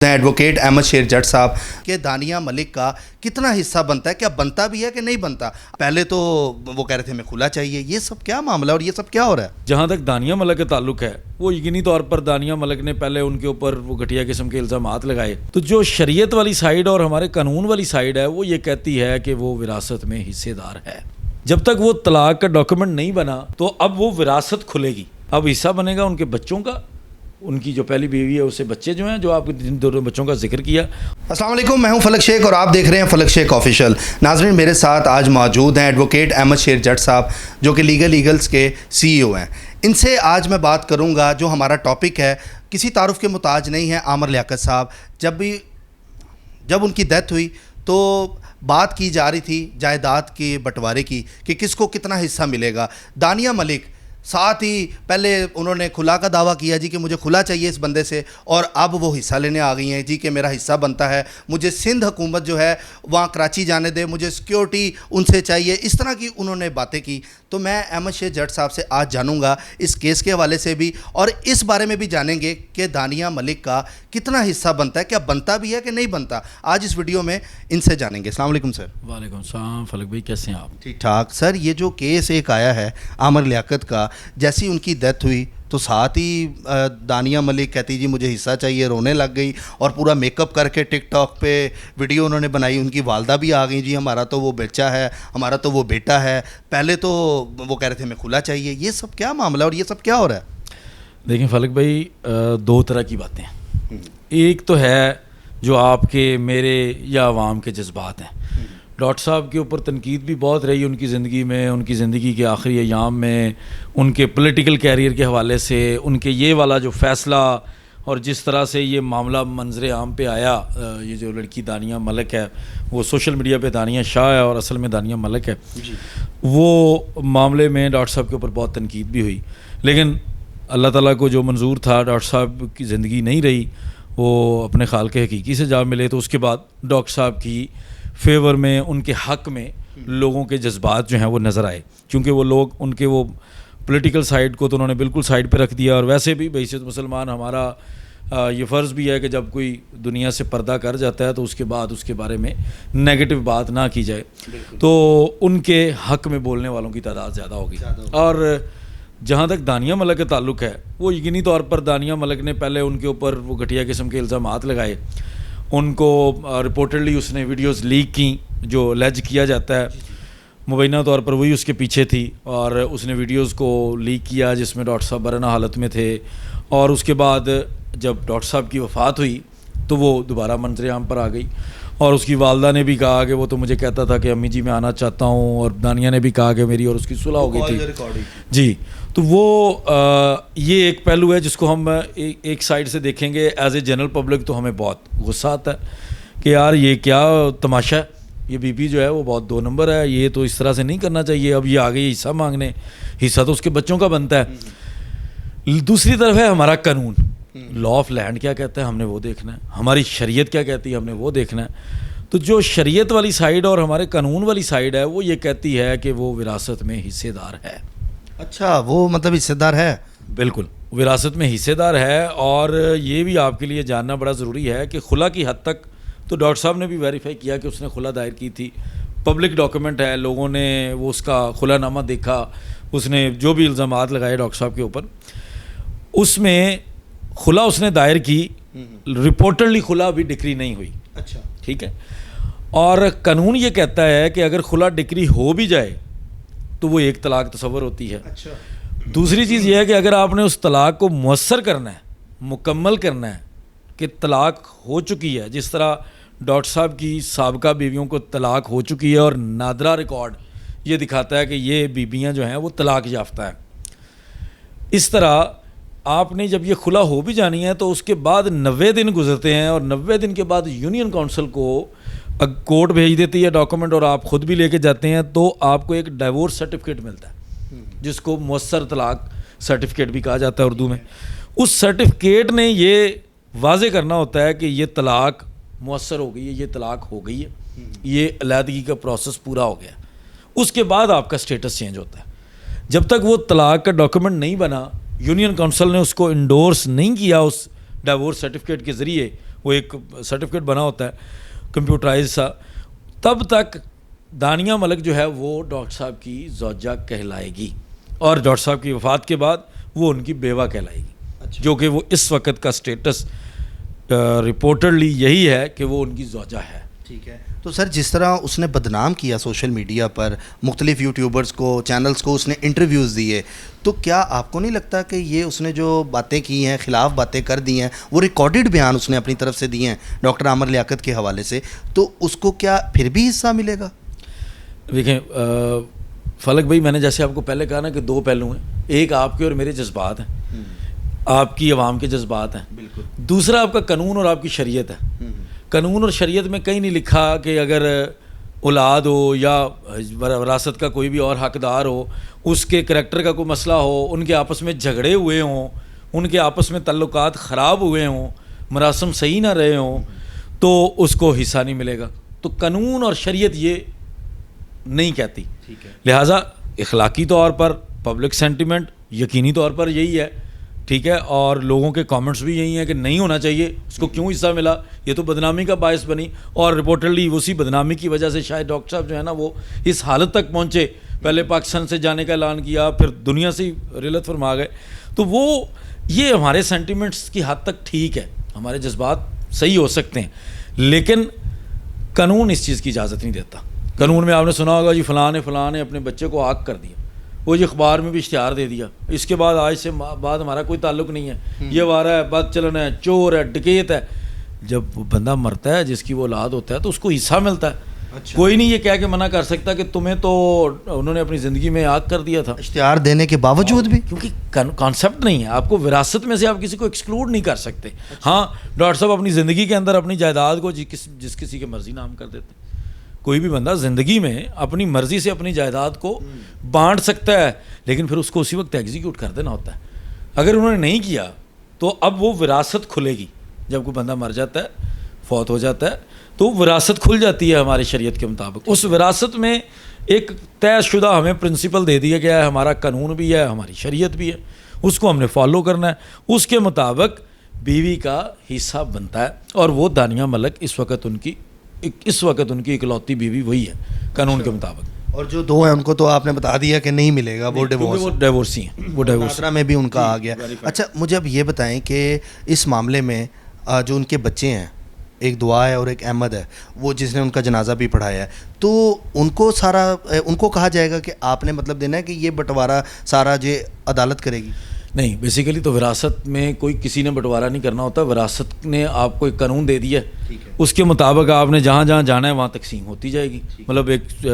Advocate Ahmad شیر جٹ صاحب کہ دانیہ ملک کا کتنا حصہ بنتا ہے, کیا بنتا بھی ہے کہ نہیں بنتا؟ پہلے تو وہ کہہ رہے تھے ہمیں کھلا چاہیے, یہ سب کیا معاملہ اور یہ سب کیا ہو رہا ہے؟ جہاں تک دانیہ ملک کا تعلق ہے وہ یقینی طور پر دانیہ ملک نے پہلے ان کے اوپر وہ گھٹیا قسم کے الزامات لگائے. تو جو شریعت والی سائیڈ اور ہمارے قانون والی سائیڈ ہے وہ یہ کہتی ہے کہ وہ وراثت میں حصے دار ہے. جب تک وہ طلاق کا ڈاکیومنٹ نہیں بنا تو اب وہ وراثت کھلے گی. اب حصہ بنے گا ان کے بچوں کا, ان کی جو پہلی بیوی ہے اسے بچے جو ہیں, جو آپ جن دونوں بچوں کا ذکر کیا. السلام علیکم, میں ہوں فلک شیخ اور آپ دیکھ رہے ہیں فلک شیخ آفیشیل. ناظرین, میرے ساتھ آج موجود ہیں ایڈوکیٹ احمد شیر جٹ صاحب جو کہ لیگل ایگلز کے CEO ہیں. ان سے آج میں بات کروں گا. جو ہمارا ٹاپک ہے کسی تعارف کے محتاج نہیں ہے. عامر لیاقت صاحب جب ان کی ڈیتھ ہوئی تو بات کی جا رہی تھی جائیداد کے بٹوارے کی کہ کس کو کتنا حصہ ملے گا. دانیہ ملک ساتھ ہی پہلے انہوں نے کھلا کا دعویٰ کیا جی کہ مجھے کھلا چاہیے اس بندے سے, اور اب وہ حصہ لینے آ گئی ہیں جی کہ میرا حصہ بنتا ہے, مجھے سندھ حکومت جو ہے وہاں کراچی جانے دے, مجھے سیکیورٹی ان سے چاہیے. اس طرح کی انہوں نے باتیں کی. تو میں احمد شیر جٹ صاحب سے آج جانوں گا اس کیس کے حوالے سے بھی, اور اس بارے میں بھی جانیں گے کہ دانیہ ملک کا کتنا حصہ بنتا ہے, کیا بنتا بھی ہے کہ نہیں بنتا. آج اس ویڈیو میں ان سے جانیں گے. السلام علیکم سر. وعلیکم السلام فلک بھائی, کیسے ہیں آپ؟ ٹھیک ٹھاک سر. یہ جو کیس ایک آیا ہے عامر لیاقت کا, جیسی ان کی ڈیتھ ہوئی تو ساتھ ہی دانیہ ملک کہتی جی مجھے حصہ چاہیے, رونے لگ گئی, اور پورا میک اپ کر کے ٹک ٹاک پہ ویڈیو انہوں نے بنائی. ان کی والدہ بھی آ گئی, جی ہمارا تو وہ بچہ ہے, ہمارا تو وہ بیٹا ہے. پہلے تو وہ کہہ رہے تھے ہمیں کھلا چاہیے. یہ سب کیا معاملہ اور یہ سب کیا ہو رہا ہے؟ دیکھیں فلک بھائی, دو طرح کی باتیں ہیں. ایک تو ہے جو آپ کے میرے یا عوام کے جذبات ہیں. ڈاکٹر صاحب کے اوپر تنقید بھی بہت رہی ان کی زندگی میں, ان کی زندگی کے آخری ایام میں, ان کے پولیٹیکل کیریئر کے حوالے سے, ان کے یہ والا جو فیصلہ اور جس طرح سے یہ معاملہ منظر عام پہ آیا. یہ جو لڑکی دانیہ ملک ہے وہ سوشل میڈیا پہ دانیہ شاہ ہے اور اصل میں دانیہ ملک ہے. وہ معاملے میں ڈاکٹر صاحب کے اوپر بہت تنقید بھی ہوئی, لیکن اللہ تعالیٰ کو جو منظور تھا, ڈاکٹر صاحب کی زندگی نہیں رہی, وہ اپنے خالق حقیقی سے جا ملے. تو اس کے بعد ڈاکٹر صاحب کی فیور میں, ان کے حق میں لوگوں کے جذبات جو ہیں وہ نظر آئے, کیونکہ وہ لوگ ان کے وہ پولیٹیکل سائیڈ کو تو انہوں نے بالکل سائیڈ پہ رکھ دیا. اور ویسے بھی بحیثیت مسلمان ہمارا یہ فرض بھی ہے کہ جب کوئی دنیا سے پردہ کر جاتا ہے تو اس کے بعد اس کے بارے میں نیگیٹو بات نہ کی جائے. تو ان کے حق میں بولنے والوں کی تعداد زیادہ ہوگی. اور جہاں تک دانیہ ملک کا تعلق ہے وہ یقینی طور پر دانیہ ملک نے پہلے ان کے اوپر وہ گھٹیا قسم کے الزامات لگائے. ان کو رپورٹڈلی اس نے ویڈیوز لیک کی جو لیج کیا جاتا ہے, مبینہ طور پر وہی اس کے پیچھے تھی, اور اس نے ویڈیوز کو لیک کیا جس میں ڈاکٹر صاحب برہنہ حالت میں تھے. اور اس کے بعد جب ڈاکٹر صاحب کی وفات ہوئی تو وہ دوبارہ منظر عام پر آ گئی, اور اس کی والدہ نے بھی کہا کہ وہ تو مجھے کہتا تھا کہ امی جی میں آنا چاہتا ہوں, اور دانیہ نے بھی کہا کہ میری اور اس کی صلح ہو گئی تھی. جی, تو وہ یہ ایک پہلو ہے جس کو ہم ایک سائڈ سے دیکھیں گے. ایز اے جنرل پبلک تو ہمیں بہت غصہ آتا ہے کہ یار یہ کیا تماشا ہے, یہ بی بی جو ہے وہ بہت 2 نمبر ہے, یہ تو اس طرح سے نہیں کرنا چاہیے. اب یہ آ گئی حصہ مانگنے, حصہ تو اس کے بچوں کا بنتا ہے. دوسری طرف ہے ہمارا قانون, لا آف لینڈ کیا کہتا ہے ہم نے وہ دیکھنا ہے, ہماری شریعت کیا کہتی ہے ہم نے وہ دیکھنا ہے. تو جو شریعت والی سائیڈ اور ہمارے قانون والی سائیڈ ہے وہ یہ کہتی ہے کہ وہ وراثت میں حصے دار ہے. اچھا, وہ مطلب حصے دار ہے؟ بالکل وراثت میں حصے دار ہے. اور یہ بھی آپ کے لیے جاننا بڑا ضروری ہے کہ خلا کی حد تک تو ڈاکٹر صاحب نے بھی ویریفائی کیا کہ اس نے خلا دائر کی تھی. پبلک ڈاکیومنٹ ہے, لوگوں نے وہ اس کا خلا نامہ دیکھا, اس نے جو بھی الزامات لگائے ڈاکٹر صاحب کے اوپر, اس میں خلا اس نے دائر کی, رپورٹڈلی خلا ابھی ڈکری نہیں ہوئی. اچھا, ٹھیک ہے. اور قانون یہ کہتا ہے کہ اگر خلا ڈکری ہو بھی جائے تو وہ ایک طلاق تصور ہوتی ہے. اچھا. دوسری چیز یہ ہے کہ اگر آپ نے اس طلاق کو مؤثر کرنا ہے, مکمل کرنا ہے کہ طلاق ہو چکی ہے, جس طرح ڈاکٹر صاحب کی سابقہ بیویوں کو طلاق ہو چکی ہے اور نادرہ ریکارڈ یہ دکھاتا ہے کہ یہ بیویاں جو ہیں وہ طلاق یافتہ ہیں, اس طرح آپ نے جب یہ خلا ہو بھی جانی ہے تو اس کے بعد 90 دن گزرتے ہیں, اور 90 دن کے بعد یونین کونسل کو کورٹ بھیج دیتی ہے ڈاکومنٹ, اور آپ خود بھی لے کے جاتے ہیں تو آپ کو ایک ڈائیورس سرٹیفکیٹ ملتا ہے جس کو مؤثر طلاق سرٹیفکیٹ بھی کہا جاتا ہے اردو میں. اس سرٹیفکیٹ نے یہ واضح کرنا ہوتا ہے کہ یہ طلاق مؤثر ہو گئی ہے, یہ طلاق ہو گئی ہے, یہ علیحدگی کا پروسیس پورا ہو گیا. اس کے بعد آپ کا سٹیٹس چینج ہوتا ہے. جب تک وہ طلاق کا ڈاکیومنٹ نہیں بنا, یونین کونسل نے اس کو انڈورس نہیں کیا اس ڈائیورس سرٹیفکیٹ کے ذریعے, وہ ایک سرٹیفکیٹ بنا ہوتا ہے کمپیوٹرائز سا, تب تک دانیہ ملک جو ہے وہ ڈاکٹر صاحب کی زوجہ کہلائے گی, اور ڈاکٹر صاحب کی وفات کے بعد وہ ان کی بیوہ کہلائے گی, جو کہ وہ اس وقت کا سٹیٹس رپورٹڈلی یہی ہے کہ وہ ان کی زوجہ ہے. ٹھیک ہے. تو سر جس طرح اس نے بدنام کیا سوشل میڈیا پر مختلف یوٹیوبرز کو, چینلز کو اس نے انٹرویوز دیے, تو کیا آپ کو نہیں لگتا کہ یہ اس نے جو باتیں کی ہیں, خلاف باتیں کر دی ہیں, وہ ریکارڈڈ بیان اس نے اپنی طرف سے دیے ہیں ڈاکٹر عامر لیاقت کے حوالے سے, تو اس کو کیا پھر بھی حصہ ملے گا؟ دیکھیں فلک بھائی, میں نے جیسے آپ کو پہلے کہا نا کہ دو پہلو ہیں, ایک آپ کے اور میرے جذبات ہیں, آپ کی عوام کے جذبات ہیں, بالکل. دوسرا آپ کا قانون اور آپ کی شریعت ہے. قانون اور شریعت میں کہیں نہیں لکھا کہ اگر اولاد ہو یا وراثت کا کوئی بھی اور حقدار ہو, اس کے کریکٹر کا کوئی مسئلہ ہو, ان کے آپس میں جھگڑے ہوئے ہوں, ان کے آپس میں تعلقات خراب ہوئے ہوں, مراسم صحیح نہ رہے ہوں, تو اس کو حصہ نہیں ملے گا. تو قانون اور شریعت یہ نہیں کہتی. لہٰذا اخلاقی طور پر پبلک سینٹیمنٹ یقینی طور پر یہی ہے, ٹھیک ہے, اور لوگوں کے کامنٹس بھی یہی ہیں کہ نہیں ہونا چاہیے, اس کو کیوں حصہ ملا, یہ تو بدنامی کا باعث بنی, اور رپورٹڈلی اسی بدنامی کی وجہ سے شاید ڈاکٹر صاحب جو ہے نا وہ اس حالت تک پہنچے, پہلے پاکستان سے جانے کا اعلان کیا, پھر دنیا سے ہی رحلت فرما گئے. تو وہ یہ ہمارے سینٹیمنٹس کی حد تک ٹھیک ہے, ہمارے جذبات صحیح ہو سکتے ہیں, لیکن قانون اس چیز کی اجازت نہیں دیتا. قانون میں آپ نے سنا ہوگا جی فلاں نے اپنے بچے کو آگ کر دیا, وہ جی اخبار میں بھی اشتہار دے دیا, اس کے بعد آج سے بعد ہمارا کوئی تعلق نہیں ہے, یہ وارہ ہے, بد چلن ہے, چور ہے, ڈکیت ہے. جب بندہ مرتا ہے جس کی وہ اولاد ہوتا ہے تو اس کو حصہ ملتا ہے. کوئی نہیں یہ کہہ کے منع کر سکتا کہ تمہیں تو انہوں نے اپنی زندگی میں آگ کر دیا تھا, اشتہار دینے کے باوجود بھی, کیونکہ کانسیپٹ نہیں ہے. آپ کو وراثت میں سے آپ کسی کو ایکسکلوڈ نہیں کر سکتے. ہاں ڈاکٹر صاحب اپنی زندگی کے اندر اپنی جائیداد کو جس کسی کے مرضی نام کر دیتے. کوئی بھی بندہ زندگی میں اپنی مرضی سے اپنی جائیداد کو بانٹ سکتا ہے, لیکن پھر اس کو اسی وقت ایگزیکیوٹ کر دینا ہوتا ہے. اگر انہوں نے نہیں کیا تو اب وہ وراثت کھلے گی. جب کوئی بندہ مر جاتا ہے, فوت ہو جاتا ہے, تو وراثت کھل جاتی ہے ہماری شریعت کے مطابق. اس وراثت میں ایک طے شدہ ہمیں پرنسپل دے دیا گیا ہے, ہمارا قانون بھی ہے, ہماری شریعت بھی ہے, اس کو ہم نے فالو کرنا ہے. اس کے مطابق بیوی کا حصہ بنتا ہے, اور وہ دانیہ ملک اس وقت ان کی اکلوتی بیوی وہی ہے قانون کے مطابق. اور جو دو ہیں ان کو تو آپ نے بتا دیا کہ نہیں ملے گا, وہ ڈیورسی ہیں, وہ ڈیورس میں بھی ان کا آ گیا. اچھا مجھے اب یہ بتائیں کہ اس معاملے میں جو ان کے بچے ہیں, ایک دعا ہے اور ایک احمد ہے, وہ جس نے ان کا جنازہ بھی پڑھایا ہے, تو ان کو کہا جائے گا کہ آپ نے مطلب دینا ہے کہ یہ بٹوارا سارا جو عدالت کرے گی؟ نہیں, بیسیکلی تو وراثت میں کوئی کسی نے بٹوارا نہیں کرنا ہوتا. وراثت نے آپ کو ایک قانون دے دیا ہے, اس کے مطابق آپ نے جہاں جہاں جانا ہے وہاں تقسیم ہوتی جائے گی. مطلب ایک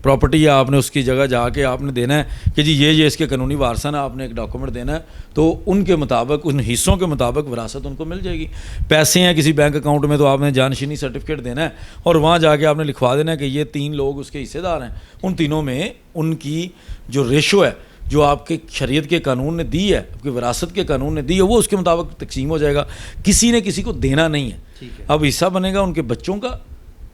پراپرٹی ہے, آپ نے اس کی جگہ جا کے آپ نے دینا ہے کہ جی یہ اس کے قانونی وارثان ہے, آپ نے ایک ڈاکومنٹ دینا ہے, تو ان کے مطابق ان حصوں کے مطابق وراثت ان کو مل جائے گی. پیسے ہیں کسی بینک اکاؤنٹ میں تو آپ نے جانشینی سرٹیفکیٹ دینا ہے, اور وہاں جا کے آپ نے لکھوا دینا ہے کہ یہ 3 لوگ اس کے حصے دار ہیں. ان تینوں میں ان کی جو ریشو ہے جو آپ کے شریعت کے قانون نے دی ہے, آپ کی وراثت کے قانون نے دی ہے, وہ اس کے مطابق تقسیم ہو جائے گا. کسی نے کسی کو دینا نہیں ہے. اب حصہ بنے گا ان کے بچوں کا,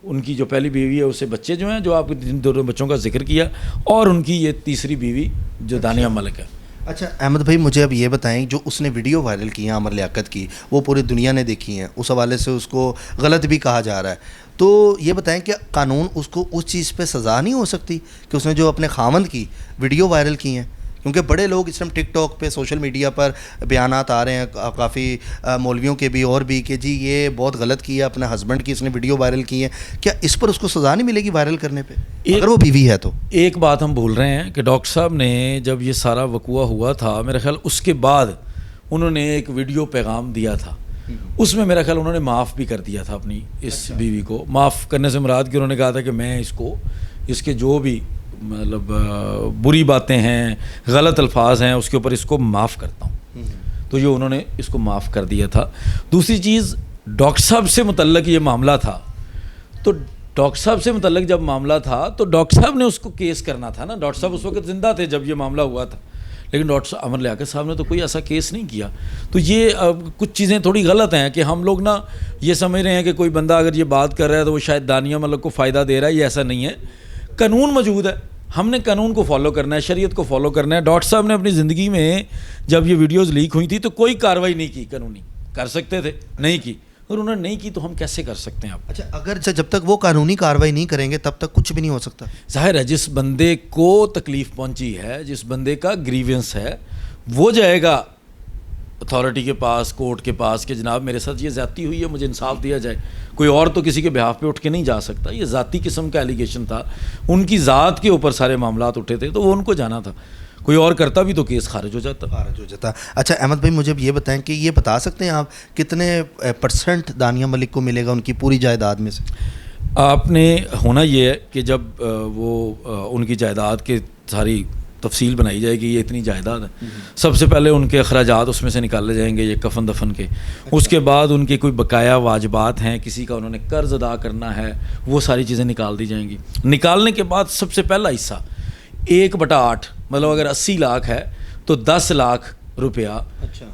ان کی جو پہلی بیوی ہے اسے بچے جو ہیں, جو آپ جن دونوں بچوں کا ذکر کیا, اور ان کی یہ تیسری بیوی جو دانیہ ملک ہے. اچھا احمد بھائی, مجھے اب یہ بتائیں, جو اس نے ویڈیو وائرل کی ہیں عامر لیاقت کی, وہ پوری دنیا نے دیکھی ہیں, اس حوالے سے اس کو غلط بھی کہا جا رہا ہے, تو یہ بتائیں کہ قانون اس کو اس چیز پہ سزا نہیں ہو سکتی کہ اس نے جو اپنے خاوند کی ویڈیو وائرل کی ہیں؟ کیونکہ بڑے لوگ اس ٹائم ٹک ٹاک پہ سوشل میڈیا پر بیانات آ رہے ہیں کافی مولویوں کے بھی اور بھی کہ جی یہ بہت غلط کیا, اپنے ہسبینڈ کی اس نے ویڈیو وائرل کی ہے, کیا اس پر اس کو سزا نہیں ملے گی وائرل کرنے پہ اگر وہ بیوی ہے تو؟ ایک بات ہم بھول رہے ہیں کہ ڈاکٹر صاحب نے جب یہ سارا وقوع ہوا تھا, میرا خیال اس کے بعد انہوں نے ایک ویڈیو پیغام دیا تھا, اس میں میرا خیال انہوں نے معاف بھی کر دیا تھا اپنی اس بیوی کو. معاف کرنے سے مراد کہ انہوں نے کہا تھا کہ میں اس کو اس کے جو بھی مطلب بری باتیں ہیں, غلط الفاظ ہیں, اس کے اوپر اس کو معاف کرتا ہوں. تو یہ انہوں نے اس کو معاف کر دیا تھا. دوسری چیز, ڈاکٹر صاحب سے متعلق یہ معاملہ تھا, تو ڈاکٹر صاحب سے متعلق جب معاملہ تھا تو ڈاکٹر صاحب نے اس کو کیس کرنا تھا نا. ڈاکٹر صاحب اس وقت زندہ تھے جب یہ معاملہ ہوا تھا, لیکن ڈاکٹر عامر لیاقت صاحب نے تو کوئی ایسا کیس نہیں کیا. تو یہ کچھ چیزیں تھوڑی غلط ہیں کہ ہم لوگ نا یہ سمجھ رہے ہیں کہ کوئی بندہ اگر یہ بات کر رہا ہے تو وہ شاید دانیہ ملک کو فائدہ دے رہا ہے. یہ ایسا نہیں ہے, قانون موجود ہے, ہم نے قانون کو فالو کرنا ہے, شریعت کو فالو کرنا ہے. ڈاکٹر صاحب نے اپنی زندگی میں جب یہ ویڈیوز لیک ہوئی تھی تو کوئی کارروائی نہیں کی, قانونی کر سکتے تھے نہیں کی, اگر انہوں نے نہیں کی تو ہم کیسے کر سکتے ہیں؟ آپ اچھا، اگر جب تک وہ قانونی کارروائی نہیں کریں گے تب تک کچھ بھی نہیں ہو سکتا؟ ظاہر ہے جس بندے کو تکلیف پہنچی ہے، جس بندے کا گریوینس ہے، وہ جائے گا اتھارٹی کے پاس، کورٹ کے پاس کہ جناب میرے ساتھ یہ زیادتی ہوئی ہے، مجھے انصاف دیا جائے. کوئی اور تو کسی کے بہاف پہ اٹھ کے نہیں جا سکتا. یہ ذاتی قسم کا ایلیگیشن تھا، ان کی ذات کے اوپر سارے معاملات اٹھے تھے، تو وہ ان کو جانا تھا. کوئی اور کرتا بھی تو کیس خارج ہو جاتا. اچھا احمد بھائی، مجھے یہ بتائیں کہ یہ بتا سکتے ہیں آپ کتنے پرسنٹ دانیہ ملک کو ملے گا ان کی پوری جائیداد میں سے؟ آپ نے ہونا یہ ہے کہ جب وہ ان کی جائیداد کے ساری تفصیل بنائی جائے گی، یہ اتنی جائیداد ہے، سب سے پہلے ان کے اخراجات اس میں سے نکالے جائیں گے، یہ کفن دفن کے. اس کے بعد ان کے کوئی بقایا واجبات ہیں، کسی کا انہوں نے قرض ادا کرنا ہے، وہ ساری چیزیں نکال دی جائیں گی. نکالنے کے بعد سب سے پہلا حصہ 1/8، مطلب اگر 80 لاکھ ہے تو 10 لاکھ روپیہ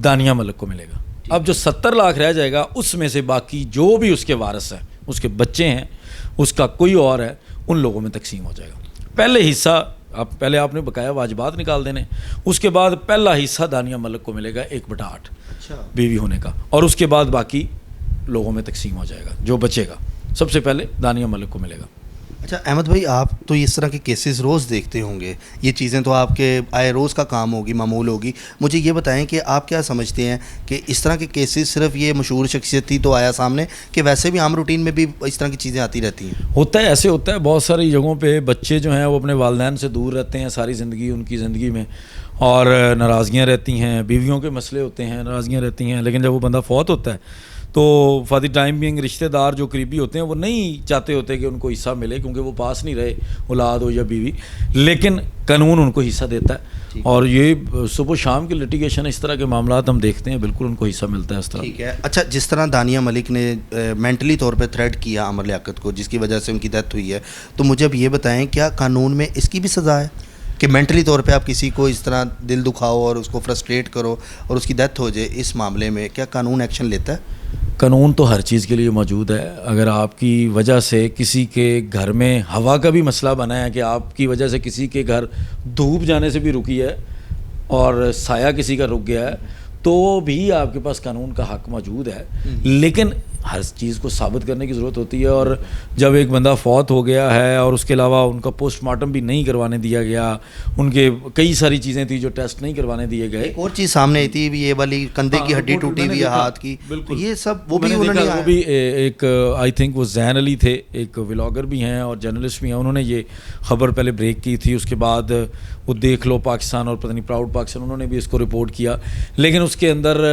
دانیہ ملک کو ملے گا. اب جو 70 لاکھ رہ جائے گا اس میں سے باقی جو بھی اس کے وارث ہیں، اس کے بچے ہیں، اس کا کوئی اور ہے، ان لوگوں میں تقسیم ہو جائے گا. پہلے حصہ پہلے آپ نے بقایا واجبات نکال دینے، اس کے بعد پہلا حصہ دانیہ ملک کو ملے گا 1/8 بیوی ہونے کا، اور اس کے بعد باقی لوگوں میں تقسیم ہو جائے گا. جو بچے گا سب سے پہلے دانیہ ملک کو ملے گا. اچھا احمد بھائی، آپ تو اس طرح کے کیسز روز دیکھتے ہوں گے، یہ چیزیں تو آپ کے آئے روز کا کام ہوگی، معمول ہوگی. مجھے یہ بتائیں کہ آپ کیا سمجھتے ہیں کہ اس طرح کے کیسز صرف یہ مشہور شخصیت تھی تو آیا سامنے، کہ ویسے بھی عام روٹین میں بھی اس طرح کی چیزیں آتی رہتی ہیں؟ ہوتا ہے، ایسے ہوتا ہے. بہت ساری جگہوں پہ بچے جو ہیں وہ اپنے والدین سے دور رہتے ہیں ساری زندگی، ان کی زندگی میں، اور ناراضگیاں رہتی ہیں، بیویوں کے مسئلے ہوتے ہیں، ناراضگیاں رہتی ہیں. لیکن جب وہ بندہ فوت ہوتا ہے تو فار دی ٹائم بینگ رشتہ دار جو قریبی ہوتے ہیں وہ نہیں چاہتے ہوتے کہ ان کو حصہ ملے، کیونکہ وہ پاس نہیں رہے، اولاد ہو یا بیوی. لیکن قانون ان کو حصہ دیتا ہے، اور یہ صبح و شام کی لٹیگیشن، اس طرح کے معاملات ہم دیکھتے ہیں، بالکل ان کو حصہ ملتا ہے اس طرح. ٹھیک ہے. اچھا، جس طرح دانیہ ملک نے مینٹلی طور پہ تھریٹ کیا عمر لیاقت کو، جس کی وجہ سے ان کی ڈیتھ ہوئی ہے، تو مجھے اب یہ بتائیں کیا قانون میں اس کی بھی سزا ہے کہ مینٹلی طور پہ آپ کسی کو اس طرح دل دکھاؤ اور اس کو فرسٹریٹ کرو اور اس کی ڈیتھ ہو جائے، اس معاملے میں کیا قانون ایکشن لیتا ہے؟ قانون تو ہر چیز کے لیے موجود ہے. اگر آپ کی وجہ سے کسی کے گھر میں ہوا کا بھی مسئلہ بنا ہے، کہ آپ کی وجہ سے کسی کے گھر دھوپ جانے سے بھی رکی ہے اور سایہ کسی کا رک گیا ہے، تو بھی آپ کے پاس قانون کا حق موجود ہے. لیکن ہر چیز کو ثابت کرنے کی ضرورت ہوتی ہے، اور جب ایک بندہ فوت ہو گیا ہے اور اس کے علاوہ ان کا پوسٹ مارٹم بھی نہیں کروانے دیا گیا، ان کے کئی ساری چیزیں تھیں جو ٹیسٹ نہیں کروانے دیے گئے. ایک اور چیز سامنے آئی تھی، یہ والی کندھے کی ہڈی ٹوٹی ہوئی ہے ہاتھ کی، یہ سب وہ بھی انہوں نے، وہ بھی ایک آئی تھنک وہ زین علی تھے، ایک ولاگر بھی ہیں اور جرنلسٹ بھی ہیں، انہوں نے یہ خبر پہلے بریک کی تھی. اس کے بعد وہ دیکھ لو پاکستان اور پتہ نہیں پراؤڈ پاکستان، انہوں نے بھی اس کو رپورٹ کیا. لیکن اس کے اندر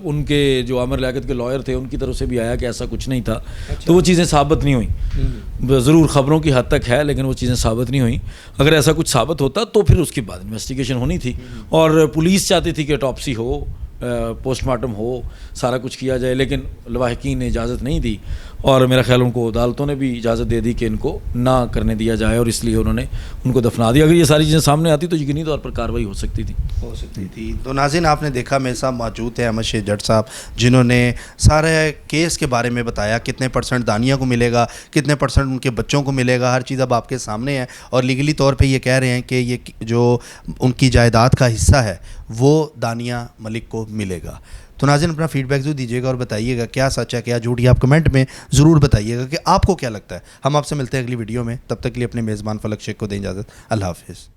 ان کے جو عامر لیاقت کے لائر تھے ان کی طرف سے بھی آیا کہ ایسا کچھ نہیں تھا. تو وہ چیزیں ثابت نہیں ہوئیں. ضرور خبروں کی حد تک ہے، لیکن وہ چیزیں ثابت نہیں ہوئیں. اگر ایسا کچھ ثابت ہوتا تو پھر اس کے بعد انویسٹیگیشن ہونی تھی، اور پولیس چاہتی تھی کہ اٹاپسی ہو، پوسٹ مارٹم ہو، سارا کچھ کیا جائے. لیکن لواحقین نے اجازت نہیں دی، اور میرا خیال ان کو عدالتوں نے بھی اجازت دے دی کہ ان کو نہ کرنے دیا جائے، اور اس لیے انہوں نے ان کو دفنا دیا. اگر یہ ساری چیزیں سامنے آتی تو یقینی طور پر کارروائی ہو سکتی تھی. تو ناظرین، آپ نے دیکھا میرے ساتھ موجود ہے احمد شیر جٹ صاحب، جنہوں نے سارے کیس کے بارے میں بتایا، کتنے پرسنٹ دانیہ کو ملے گا، کتنے پرسنٹ ان کے بچوں کو ملے گا، ہر چیز اب آپ کے سامنے ہے. اور لیگلی طور پہ یہ کہہ رہے ہیں کہ یہ جو ان کی جائیداد کا حصہ ہے وہ دانیہ ملک کو ملے گا. تو ناظرین، اپنا فیڈ بیک ضرور دیجیے گا اور بتائیے گا کیا سچ ہے کیا جھوٹ، یہ آپ کمنٹ میں ضرور بتائیے گا کہ آپ کو کیا لگتا ہے. ہم آپ سے ملتے ہیں اگلی ویڈیو میں، تب تک کے لیے اپنے میزبان فلک شیخ کو دیں اجازت. اللہ حافظ.